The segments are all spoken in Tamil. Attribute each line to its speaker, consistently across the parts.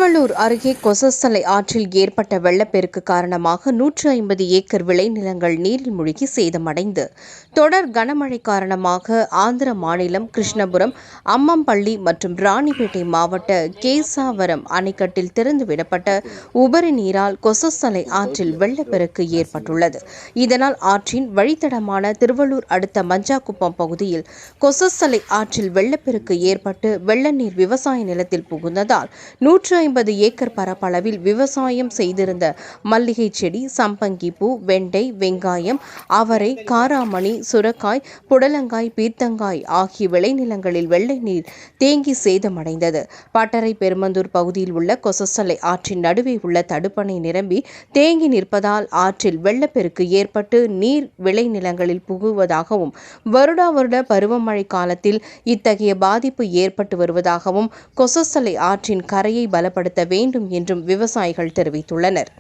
Speaker 1: திருவள்ளூர் அருகே கொசஸ்தலை ஆற்றில் ஏற்பட்ட வெள்ளப்பெருக்கு காரணமாக 150 ஏக்கர் விளைநிலங்கள் நீரில் மூழ்கி சேதமடைந்து தொடர் கனமழை காரணமாக ஆந்திர மாநிலம் கிருஷ்ணபுரம், அம்மம்பள்ளி மற்றும் ராணிப்பேட்டை மாவட்ட கேசாவரம் அணைக்கட்டில் திறந்துவிடப்பட்ட உபரி நீரால் கொசஸ்தலை ஆற்றில் வெள்ளப்பெருக்கு ஏற்பட்டுள்ளது. இதனால் ஆற்றின் வழித்தடமான திருவள்ளூர் அடுத்த மஞ்சாக்குப்பம் பகுதியில் கொசஸ்தலை ஆற்றில் வெள்ளப்பெருக்கு ஏற்பட்டு வெள்ள நீர் விவசாய நிலத்தில் புகுந்ததால் 150 ஏக்கர் பரப்பளவில் விவசாயம் செய்திருந்த மல்லிகை செடி, சம்பங்கி பூ, வெண்டை, வெங்காயம், அவரை, காராமணி, சுரக்காய், புடலங்காய், பீர்த்தங்காய் ஆகிய விளைநிலங்களில் வெள்ளை நீர் தேங்கி சேதமடைந்தது. பட்டறை பெருமந்தூர் பகுதியில் உள்ள கொசஸ்தலை ஆற்றின் நடுவே உள்ள தடுப்பணை நிரம்பி தேங்கி நிற்பதால் ஆற்றில் வெள்ளப்பெருக்கு ஏற்பட்டு நீர் விளைநிலங்களில் புகுவதாகவும் வருடா வருட பருவமழை காலத்தில் இத்தகைய பாதிப்பு ஏற்பட்டு வருவதாகவும் கொசஸ்தலை ஆற்றின் கரையை பலப்படுத்த வேண்டும் என்றும் விவசாயிகள் தெரிவித்துள்ளனர்.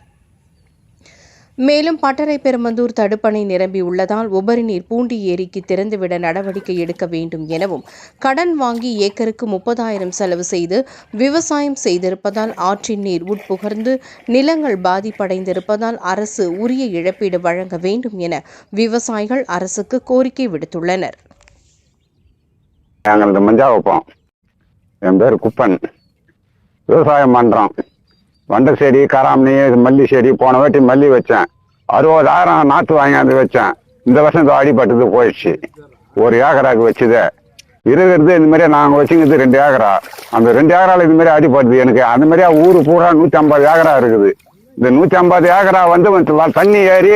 Speaker 1: மேலும் பட்டறை பெருமந்தூர் தடுப்பணை நிரம்பி உள்ளதால் உபரி நீர் பூண்டி ஏரிக்கு திறந்துவிட நடவடிக்கை எடுக்க வேண்டும் எனவும், கடன் வாங்கி ஏக்கருக்கு 30,000 செலவு செய்து விவசாயம் செய்திருப்பதால் ஆற்றின் நீர் உட்புகர்ந்து நிலங்கள் பாதிப்படைந்திருப்பதால் அரசு உரிய இழப்பீடு வழங்க வேண்டும் என விவசாயிகள் அரசுக்கு கோரிக்கை விடுத்துள்ளனர்.
Speaker 2: என் பேர் குப்பன். விவசாயம் பண்ணுறோம். வண்டை செடி, கராமணி, மல்லி செடி. போன வாட்டி மல்லி வச்சேன். 60,000 நாற்று வாங்கியாந்து வச்சேன். இந்த வருஷம் இந்த அடிப்பட்டது போயிடுச்சு. 1 ஏக்கராக்கு வச்சுது இருக்கிறது. இந்த மாதிரியே நாங்கள் வச்சுக்கிறது 2 ஏக்கரா. அந்த 2 ஏக்கராவில் இது மாதிரி அடிப்படுது எனக்கு. அந்த மாதிரியா ஊர் பூரா 150 ஏக்கரா இருக்குது. இந்த 150 ஏக்கரா தண்ணி ஏறி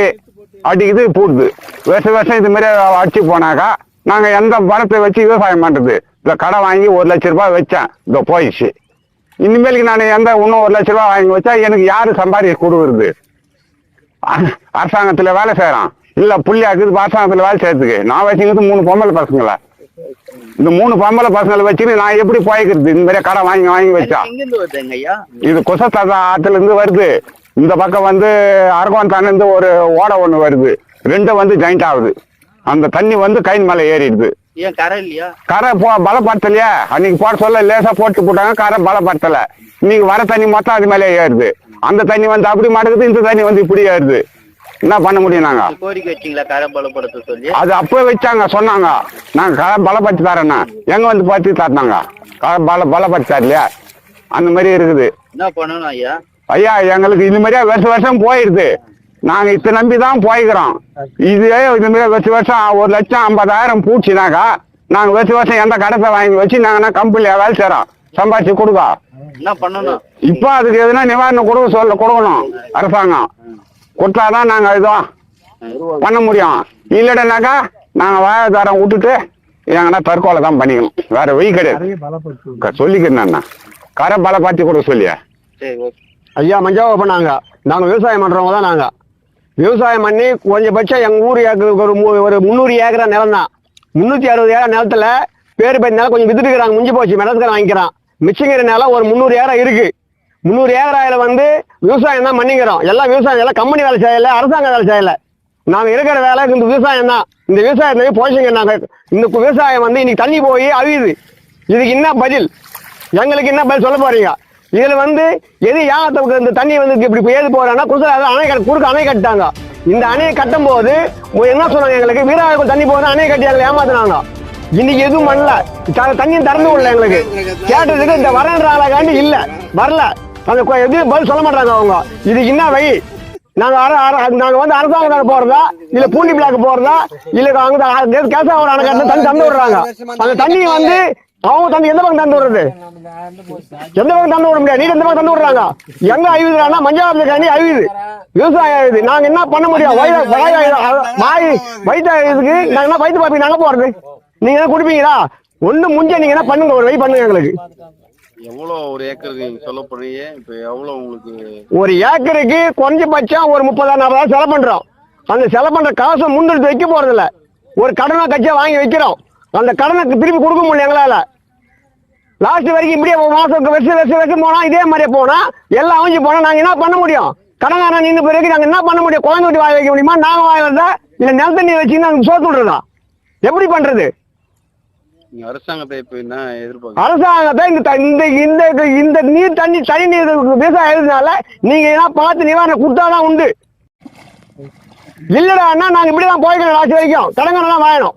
Speaker 2: அடிக்குது, பூடுது. வருஷம் இது மாதிரி அடிச்சு போனாக்கா நாங்கள் எந்த பணத்தை வச்சு விவசாயம் பண்ணுறது? இந்த கடை வாங்கி 1 லட்ச ரூபாய் வச்சேன், இந்த போயிடுச்சு. இனிமேலுக்கு நான் இன்னும் 1 லட்ச ரூபாய் வாங்கி வச்சா எனக்கு யாரு சம்பாதிக்க கொடுக்குறது? அரசாங்கத்துல வேலை செய்யறான் இல்ல புள்ளியாக்குது அரசாங்கத்துல வேலை செய்யறதுக்கு. நான் வச்சுக்கிறது 3 பொம்பளை பசங்களை. இந்த 3 பொம்பளை பசங்களை வச்சுன்னு நான் எப்படி போய்க்கிறது? இந்த மாதிரி கடை வாங்கி வச்சா இது கொசஸ்தலை ஆத்துல இருந்து வருது. இந்த பக்கம் அரகோந்தான இருந்து ஒரு ஓடை ஒண்ணு வருது. 2 ஜாயிண்ட் ஆகுது. அந்த தண்ணி கைன் மேல ஏறிடுது. கரை பலப்படுத்தலையா? அன்னைக்கு போட சொல்ல லேசா போட்டு போட்டாங்க. கரை பலப்படுத்தல. இன்னைக்கு வர தண்ணி மொத்தம் அது மேலே ஏறுது. அந்த தண்ணி அப்படி மாட்டுக்குது, இந்த தண்ணி இப்படி ஏறுது. என்ன பண்ண முடியும்? நாங்க கோரிக்கை வச்சீங்களா கரை பலப்படுத்த சொல்லி? அது அப்பவே வச்சாங்க, சொன்னாங்க நாங்க கரை பலப்படுத்தி தரேன்னா. எங்க படுத்தி தரனாங்க? கரை பலப்படுத்தி தரலையா? அந்த மாதிரி இருக்குது. என்ன பண்ணணும் ஐயா? ஐயா எங்களுக்கு இந்த மாதிரியா வருஷம் போயிடுது. நாங்க இதை நம்பிதான் போய்க்கிறோம். இதே இந்த மாதிரி வருஷம் 1,50,000 பூச்சினாக்கா நாங்க வருஷம் எந்த கடத்தை வாங்கி வச்சு நாங்க கம்பெனில வேலை செய்யறோம், சம்பாதிச்சு கொடுக்க. என்ன பண்ணணும்? இப்ப அதுக்கு எதுனா நிவாரணம் கொடுக்கணும் அரசாங்கம். கொடுத்தாதான் நாங்க இதுவும் பண்ண முடியும். இல்லடனாக்கா நாங்க வாழ்வாதாரம் விட்டுட்டு எங்கன்னா தற்கொலை தான் பண்ணிக்கணும். வேற வழி கிடையாது. சொல்லிக்கிறேன் கரை பலப்படுத்தி கொடுக்க சொல்லியா? ஐயா மஞ்சாவை பண்ணாங்க. நாங்க விவசாயம் பண்றவங்க தான். நாங்க விவசாயம் பண்ணி கொஞ்சபட்சம் எங்க ஊர் ஒரு 300 ஏக்கரா நிலம் தான். 360 ஏக்கரா நிலத்துல பேரு பேர் நிலம் கொஞ்சம் வித்துட்டுக்கிறாங்க. முடிஞ்சு போச்சு, மெடத்துக்கு வாங்கிக்கிறான். மிச்சங்கிற நிலம் ஒரு 300 ஏக்கரா இருக்கு. 300 ஏக்கராயில விவசாயம் தான் பண்ணிக்கிறோம். எல்லாம் விவசாயம், எல்லாம் கம்பெனி வேலை செய்யல, அரசாங்க வேலை செய்யல. நாங்க இருக்கிற வேலை இந்த விவசாயம் தான். இந்த விவசாயத்தை போச்சுங்க. நாங்க இந்த விவசாயம் இன்னைக்கு தண்ணி போய் அழியுது. இதுக்கு என்ன பதில்? எங்களுக்கு என்ன பதில் சொல்ல போறீங்க? இதுல எது யாகத்துக்கு இந்த தண்ணி இப்படி ஏது போறான்னா குறுக்க அணை கட்டாங்க. இந்த அணையை கட்டும் போது என்ன சொன்னாங்க? எங்களுக்கு வீராவுக்கு தண்ணி போகுது, அணையை கட்டி எங்களை ஏமாத்தினாங்க. இன்னைக்கு எதுவும் பண்ணல. தண்ணியும் திறந்து விடல. எங்களுக்கு கேட்டதுக்கு இந்த வரன்றாலாண்டி இல்ல வரல. அந்த எதுவும் பதில் சொல்ல மாட்டாங்க அவங்க. இதுக்கு என்ன வழி? நாங்க அரசாங்கம் போறதா இல்ல பூண்டி பிளாக் போறதா இல்ல கேசாவரம் அணை கட்டில தண்ணி தந்து விடுறாங்க. அந்த தண்ணி அவங்க தண்ணி எந்த பக்கம் தந்து விடுறது? எந்த பக்கம் தந்து விட முடியாது. நீங்க எந்த பக்கம் தந்து விடுறாங்க? எங்க அழிவுதுனா மஞ்சாவத்துல தண்ணி அழிவுது, விவசாயம் அழிவுது. நாங்க என்ன பண்ண முடியும்? வயிற்று இதுக்கு நாங்க என்ன வயிற்று பாப்பீங்க? நாங்க போறது நீங்க என்ன குடிப்பீங்களா? ஒண்ணு முடிஞ்ச நீங்க என்ன பண்ணுங்க, ஒரு வழி பண்ணுங்க. எங்களுக்கு
Speaker 3: எவ்வளவு ஒரு ஏக்கருக்கு சொல்ல போறீங்க? இப்ப எவ்வளவு உங்களுக்கு?
Speaker 2: ஒரு ஏக்கருக்கு குறைஞ்சபட்சம் ஒரு 30,000 செலவு பண்றோம். அந்த செலவு பண்ற காசை முன்னெடுத்து வைக்க போறது இல்ல. ஒரு கடனை கட்சியா வாங்கி வைக்கிறோம். அந்த கடனுக்கு திருப்பி கொடுக்க முடியல எங்களால. லாஸ்ட் வரைக்கும் இப்படியே மாசம் வருஷம் போனா இதே மாதிரியே போனா எல்லாம் அமைஞ்சு போனா நாங்க என்ன பண்ண முடியும்? கடங்காரன் நின்று பிறகு நாங்க என்ன பண்ண முடியும்? குழந்தை விட்டு வாய வைக்க முடியுமா? நாங்க வாய வந்தா இல்ல நிலத்தண்ணி வச்சு நாங்க சோத்து விடுறதா? எப்படி பண்றது?
Speaker 3: நீங்க அரசாங்கத்தை இப்ப என்ன எதிர்பார்க்க?
Speaker 4: அரசாங்கத்தை இந்த நீர் தனி நீர் விவசாயத்தினால நீங்க என்ன பார்த்து நிவாரணம் கொடுத்தாதான் உண்டு. இல்லடான்னா நாங்க இப்படிதான் போய்க்கணும் லாஸ்ட் வரைக்கும் கடங்கலாம் வாயணும்.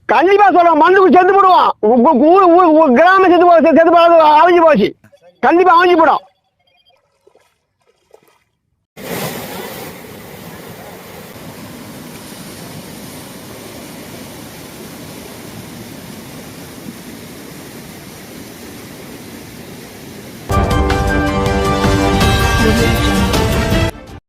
Speaker 4: கண்டிப்பா சொல்றோம், மண்ணுக்கு செத்து போடுவோம். கிராமம் செத்து போறது அழிஞ்சு போச்சு, கண்டிப்பா அழிஞ்சு போடும்.